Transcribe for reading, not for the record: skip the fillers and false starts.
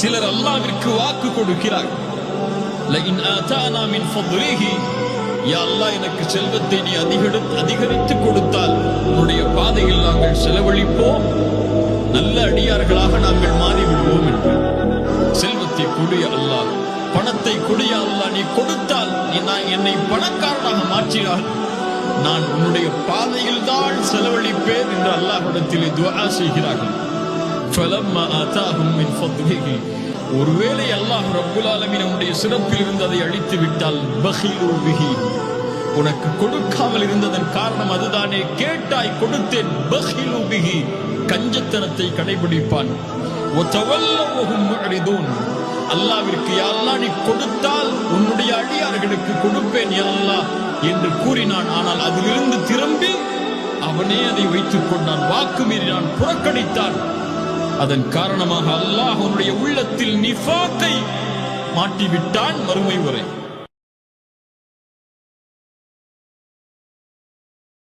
சிலர் அல்லாஹ்விற்கு வாக்கு கொடுக்கிறார்கள், லஇன் ஆதானா மின் ஃபத்லிஹி, யா அல்லாஹ் எனக்கு செல்வத்தை நீ அதிகரித்து கொடுத்தால் உன்னுடைய பாதையில் நாங்கள் செலவழிப்போம், நல்ல அடியார்களாக நாங்கள் மாறிவிடுவோம் என்று. செல்வத்தை கொடிய அல்லாஹ், பணத்தை கொடிய அல்லாஹ், நீ கொடுத்தால் என்னை பணக்காரனாக மாற்றினால் நான் உன்னுடைய பாதையில் தான் செலவழிப்பேன் என்று அல்லாஹ்விடத்திலே துஆ செய்கிறார்கள். ஃபலம்மா ஆதாஹும் மின் ஃபத்லிஹி, ஒருவேளை அல்லாஹ் ரப்புல் ஆலமீன் உன்னுடைய சிறப்பில் இருந்து அதை அழித்து விட்டால், பகிலு பிஹி, உனக்கு கொடுக்காமல் இருந்ததன் காரணம் அதுதானே, கேட்டாய் கொடுத்தேன், பகிலு பிஹி, கஞ்சத்தனத்தை கடைபிடிப்பான். வதவல்லவஹும் முஅரிதூன், அல்லாஹ்விற்கு யா அல்லாஹ் நீ கொடுத்தால் உன்னுடைய அடியார்களுக்கு கொடுப்பேன் யா அல்லாஹ் என்று கூறினான். ஆனால் அதிலிருந்து திரும்பி அவனே அதை வைத்துக் கொண்டான், வாக்கு மீறினான், புறக்கணித்தான். அதன் காரணமாக அல்லாஹ் அவனுடைய உள்ளத்தில் நிஃபாக்கை மாட்டிவிட்டான் மறுமை வரை.